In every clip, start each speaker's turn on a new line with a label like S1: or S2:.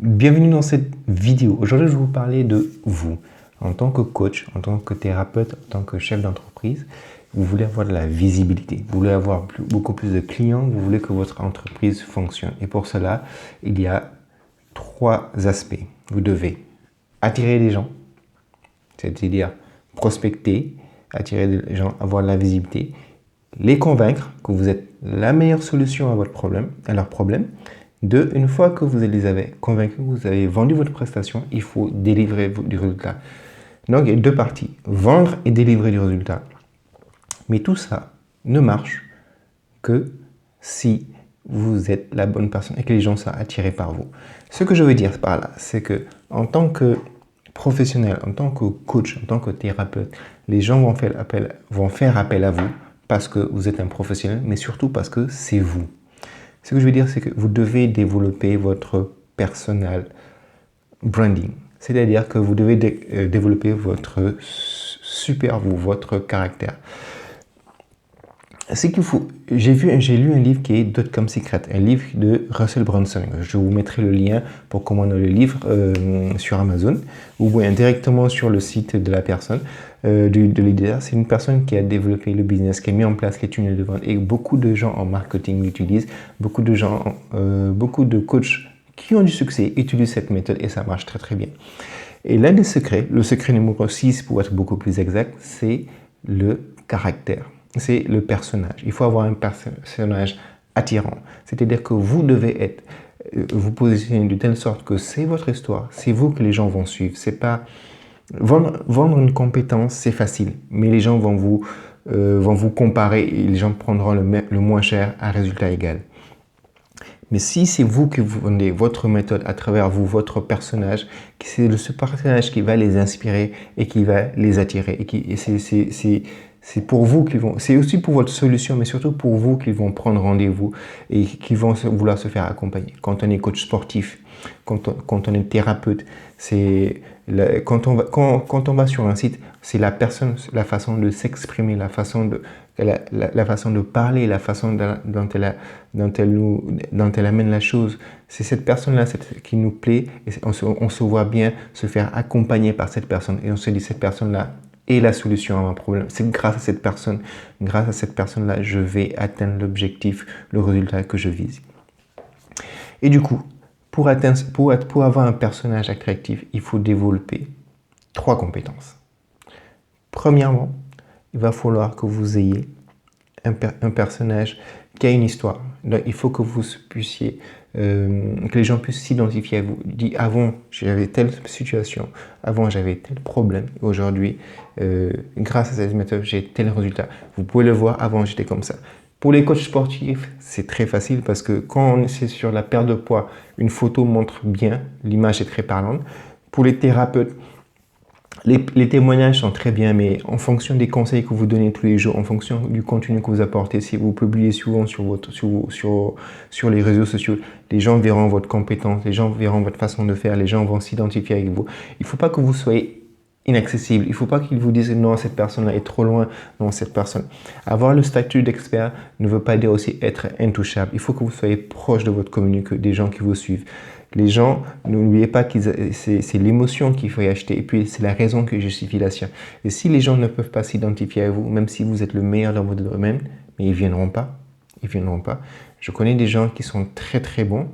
S1: Bienvenue dans cette vidéo. Aujourd'hui, je vais vous parler de vous. En tant que coach, en tant que thérapeute, en tant que chef d'entreprise, vous voulez avoir de la visibilité, vous voulez avoir beaucoup plus de clients, vous voulez que votre entreprise fonctionne. Et pour cela, il y a trois aspects. Vous devez attirer des gens, c'est-à-dire prospecter, attirer des gens, avoir de la visibilité, les convaincre que vous êtes la meilleure solution à leur problème. Deux, une fois que vous les avez convaincus, vous avez vendu votre prestation, il faut délivrer du résultat. Donc, il y a deux parties, vendre et délivrer du résultat. Mais tout ça ne marche que si vous êtes la bonne personne et que les gens sont attirés par vous. Ce que je veux dire par là, c'est que en tant que professionnel, en tant que coach, en tant que thérapeute, les gens vont faire appel à vous parce que vous êtes un professionnel, mais surtout parce que c'est vous. Ce que je veux dire, c'est que vous devez développer votre personal branding. C'est-à-dire que vous devez développer votre super vous, votre caractère. Ce qu'il faut, j'ai lu un livre qui est Dotcom Secret, un livre de Russell Brunson. Je vous mettrai le lien pour commander le livre sur Amazon ou bien directement sur le site de la personne, de l'idée. C'est une personne qui a développé le business, qui a mis en place les tunnels de vente et beaucoup de gens en marketing l'utilisent. Beaucoup de coachs qui ont du succès utilisent cette méthode et ça marche très très bien. Et l'un des secrets, le secret numéro 6 pour être beaucoup plus exact, c'est le caractère. C'est le personnage. Il faut avoir un personnage attirant. C'est-à-dire que vous devez vous positionner de telle sorte que c'est votre histoire, c'est vous que les gens vont suivre. C'est pas vendre une compétence, c'est facile, mais les gens vont vous comparer et les gens prendront le moins cher à résultat égal. Mais si c'est vous qui vous vendez votre méthode à travers vous, votre personnage, c'est ce personnage qui va les inspirer et qui va les attirer. C'est pour vous qu'ils vont, c'est aussi pour votre solution, mais surtout pour vous qu'ils vont prendre rendez-vous et qui vont vouloir se faire accompagner. Quand on est coach sportif, quand on est thérapeute, quand on va sur un site, c'est la personne, la façon de s'exprimer, la façon de parler, la façon dont elle amène la chose. C'est cette personne-là qui nous plaît et on se voit bien se faire accompagner par cette personne et on se dit cette personne-là est la solution à mon problème. C'est grâce à cette personne-là, je vais atteindre l'objectif, le résultat que je vise. Et du coup, pour avoir un personnage attractif, il faut développer 3 compétences. Premièrement, il va falloir que vous ayez un personnage qui a une histoire. Donc, il faut que vous puissiez, que les gens puissent s'identifier à vous. Dit avant, j'avais telle situation, avant j'avais tel problème, aujourd'hui, grâce à cette méthode, j'ai tel résultat. Vous pouvez le voir, avant j'étais comme ça. Pour les coachs sportifs, c'est très facile parce que quand c'est sur la perte de poids, une photo montre bien, l'image est très parlante. Pour les thérapeutes, les témoignages sont très bien, mais en fonction des conseils que vous donnez tous les jours, en fonction du contenu que vous apportez, si vous publiez souvent sur les réseaux sociaux, les gens verront votre compétence, les gens verront votre façon de faire, les gens vont s'identifier avec vous. Il ne faut pas que vous soyez inaccessible. Il ne faut pas qu'ils vous disent non, cette personne-là est trop loin. Non, cette personne. Avoir le statut d'expert ne veut pas dire aussi être intouchable. Il faut que vous soyez proche de votre communauté, des gens qui vous suivent. Les gens, n'oubliez pas que c'est l'émotion qu'il faut y acheter et puis c'est la raison qui justifie la science. Et si les gens ne peuvent pas s'identifier à vous, même si vous êtes le meilleur dans votre domaine, mais ils ne viendront pas. Ils viendront pas. Je connais des gens qui sont très très bons,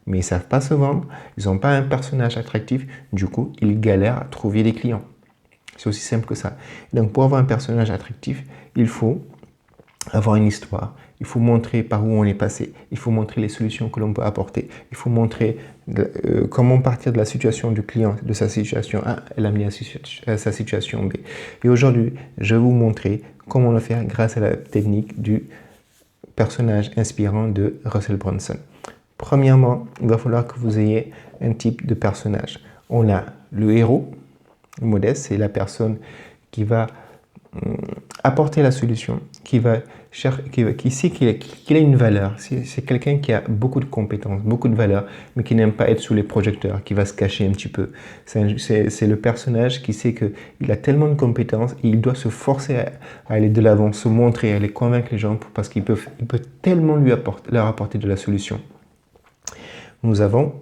S1: mais ils ne savent pas se vendre. Ils n'ont pas un personnage attractif. Du coup, ils galèrent à trouver des clients. C'est aussi simple que ça. Donc, pour avoir un personnage attractif, il faut avoir une histoire. Il faut montrer par où on est passé. Il faut montrer les solutions que l'on peut apporter. Il faut montrer comment partir de la situation du client, de sa situation A, l'amener à sa situation B. Et aujourd'hui, je vais vous montrer comment le faire grâce à la technique du personnage inspirant de Russell Brunson. Premièrement, il va falloir que vous ayez un type de personnage. On a le héros. Le modèle, c'est la personne qui va apporter la solution, qui sait qu'il a une valeur. C'est quelqu'un qui a beaucoup de compétences, beaucoup de valeur, mais qui n'aime pas être sous les projecteurs, qui va se cacher un petit peu. C'est le personnage qui sait qu'il a tellement de compétences et il doit se forcer à aller de l'avant, se montrer, à aller convaincre les gens parce qu'il peut tellement leur apporter de la solution. Nous avons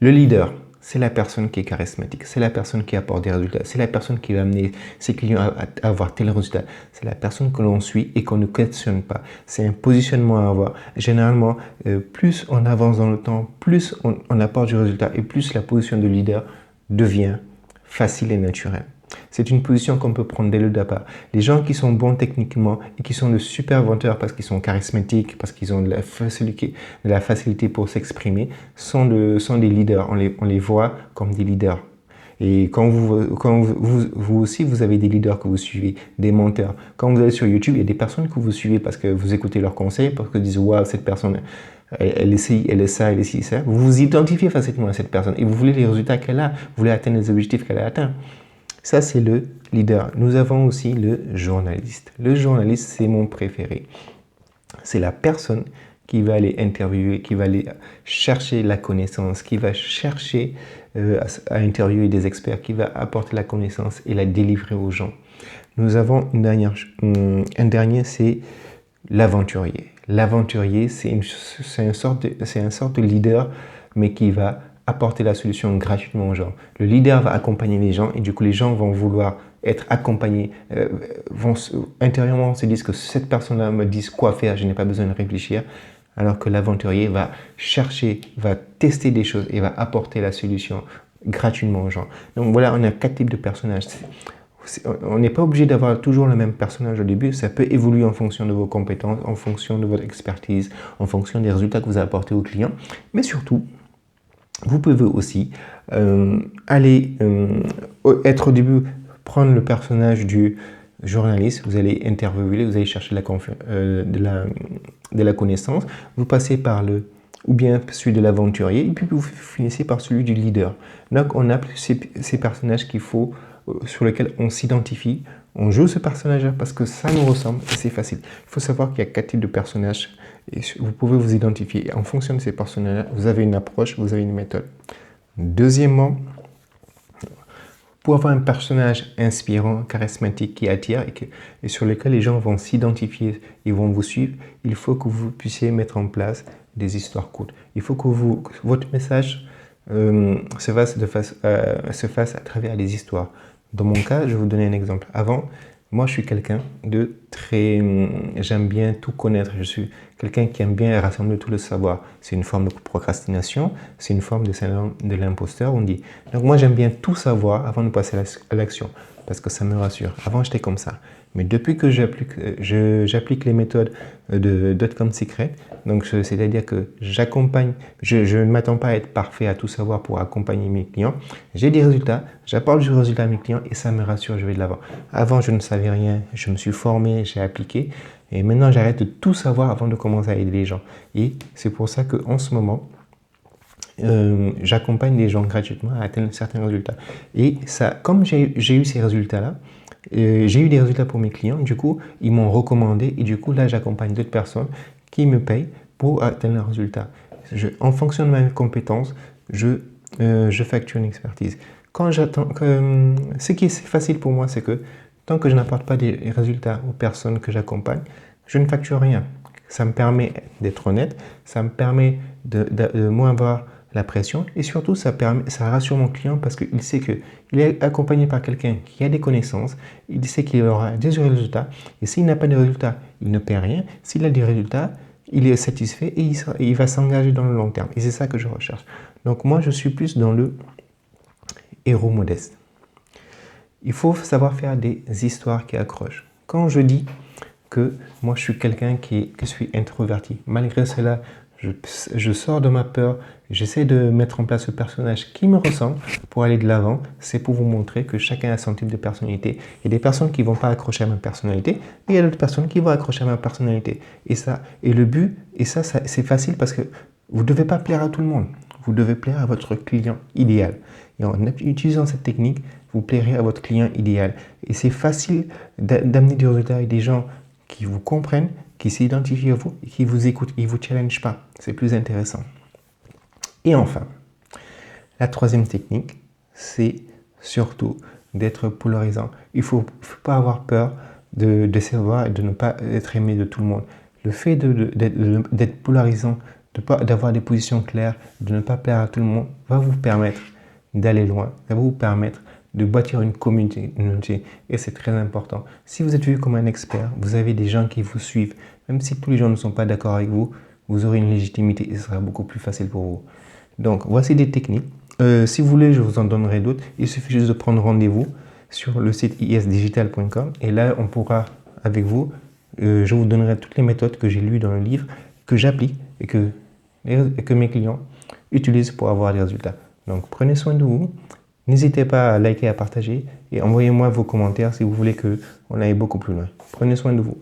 S1: le leader. c'est la personne qui est charismatique, c'est la personne qui apporte des résultats, c'est la personne qui va amener ses clients à avoir tel résultat, c'est la personne que l'on suit et qu'on ne questionne pas. C'est un positionnement à avoir. Généralement, plus on avance dans le temps, plus on apporte du résultat et plus la position de leader devient facile et naturelle. C'est une position qu'on peut prendre dès le départ. Les gens qui sont bons techniquement et qui sont de super vendeurs parce qu'ils sont charismatiques, parce qu'ils ont de la facilité pour s'exprimer, sont des leaders. On les voit comme des leaders. Et quand vous aussi, vous avez des leaders que vous suivez, des menteurs. Quand vous allez sur YouTube, il y a des personnes que vous suivez parce que vous écoutez leurs conseils, parce que vous dites « Waouh, cette personne, elle essaie, elle est ça, elle essaie ça ». Vous vous identifiez facilement à cette personne et vous voulez les résultats qu'elle a, vous voulez atteindre les objectifs qu'elle a atteints. Ça, c'est le leader. Nous avons aussi le journaliste. Le journaliste, c'est mon préféré. C'est la personne qui va aller interviewer, qui va aller chercher la connaissance, qui va chercher à interviewer des experts, qui va apporter la connaissance et la délivrer aux gens. Nous avons un dernier, c'est l'aventurier. L'aventurier, c'est une sorte de leader, mais qui va apporter la solution gratuitement aux gens. Le leader va accompagner les gens et du coup, les gens vont vouloir être accompagnés, intérieurement se disent que cette personne-là me dit quoi faire, je n'ai pas besoin de réfléchir, alors que l'aventurier va chercher, va tester des choses et va apporter la solution gratuitement aux gens. Donc voilà, on a 4 types de personnages. On n'est pas obligé d'avoir toujours le même personnage au début, ça peut évoluer en fonction de vos compétences, en fonction de votre expertise, en fonction des résultats que vous apportez aux clients, mais surtout, vous pouvez aussi être au début, prendre le personnage du journaliste, vous allez interviewer, vous allez chercher de la connaissance, vous passez par ou bien celui de l'aventurier, et puis vous finissez par celui du leader. Donc on a ces personnages sur lesquels on s'identifie, on joue ce personnage parce que ça nous ressemble et c'est facile. Il faut savoir qu'il y a 4 types de personnages et vous pouvez vous identifier. Et en fonction de ces personnages, vous avez une approche, vous avez une méthode. Deuxièmement, pour avoir un personnage inspirant, charismatique, qui attire et sur lequel les gens vont s'identifier et vont vous suivre, il faut que vous puissiez mettre en place des histoires courtes. Il faut que votre message se fasse à travers des histoires. Dans mon cas, je vais vous donner un exemple. Avant, moi, je suis quelqu'un de très... J'aime bien tout connaître. Je suis quelqu'un qui aime bien rassembler tout le savoir. C'est une forme de procrastination. C'est une forme de syndrome de l'imposteur, on dit. Donc, moi, j'aime bien tout savoir avant de passer à l'action parce que ça me rassure. Avant, j'étais comme ça. Mais depuis que j'applique les méthodes de .com Secret, donc c'est-à-dire que j'accompagne, je ne m'attends pas à être parfait, à tout savoir pour accompagner mes clients. J'ai des résultats, j'apporte du résultat à mes clients et ça me rassure, je vais de l'avant. Avant, je ne savais rien, je me suis formé, j'ai appliqué et maintenant, j'arrête de tout savoir avant de commencer à aider les gens. Et c'est pour ça qu'en ce moment, j'accompagne les gens gratuitement à atteindre certains résultats. Et ça, comme j'ai eu ces résultats-là, j'ai eu des résultats pour mes clients, du coup, ils m'ont recommandé et du coup, là, j'accompagne d'autres personnes qui me payent pour atteindre leurs résultats. En fonction de mes compétences, je facture une expertise. Ce qui est facile pour moi, c'est que tant que je n'apporte pas des résultats aux personnes que j'accompagne, je ne facture rien. Ça me permet d'être honnête, ça me permet de moins avoir la pression et surtout ça rassure mon client parce qu'il sait qu'il est accompagné par quelqu'un qui a des connaissances, il sait qu'il aura des résultats et s'il n'a pas de résultats, il ne paie rien. S'il a des résultats, il est satisfait et il va s'engager dans le long terme et c'est ça que je recherche. Donc moi je suis plus dans le héros modeste. Il faut savoir faire des histoires qui accrochent. Quand je dis que moi je suis quelqu'un qui suis introverti, malgré cela, je sors de ma peur, j'essaie de mettre en place ce personnage qui me ressemble pour aller de l'avant. C'est pour vous montrer que chacun a son type de personnalité. Il y a des personnes qui ne vont pas accrocher à ma personnalité, et il y a d'autres personnes qui vont accrocher à ma personnalité. Et le but, c'est facile parce que vous ne devez pas plaire à tout le monde. Vous devez plaire à votre client idéal. Et en utilisant cette technique, vous plairez à votre client idéal. Et c'est facile d'amener des résultats avec des gens qui vous comprennent, qui s'identifient à vous et qui vous écoutent. Ils ne vous challengent pas. C'est plus intéressant. Et enfin, la troisième technique, c'est surtout d'être polarisant. Il ne faut pas avoir peur de savoir et de ne pas être aimé de tout le monde. Le fait d'être polarisant, d'avoir des positions claires, de ne pas plaire à tout le monde, va vous permettre d'aller loin. Ça va vous permettre de bâtir une communauté. Et c'est très important. Si vous êtes vu comme un expert, vous avez des gens qui vous suivent. Même si tous les gens ne sont pas d'accord avec vous, vous aurez une légitimité et ce sera beaucoup plus facile pour vous. Donc, voici des techniques. Si vous voulez, je vous en donnerai d'autres. Il suffit juste de prendre rendez-vous sur le site isdigital.com et là, on pourra, avec vous, je vous donnerai toutes les méthodes que j'ai lues dans le livre, que j'applique et que mes clients utilisent pour avoir des résultats. Donc, prenez soin de vous. N'hésitez pas à liker, à partager et envoyez-moi vos commentaires si vous voulez qu'on aille beaucoup plus loin. Prenez soin de vous.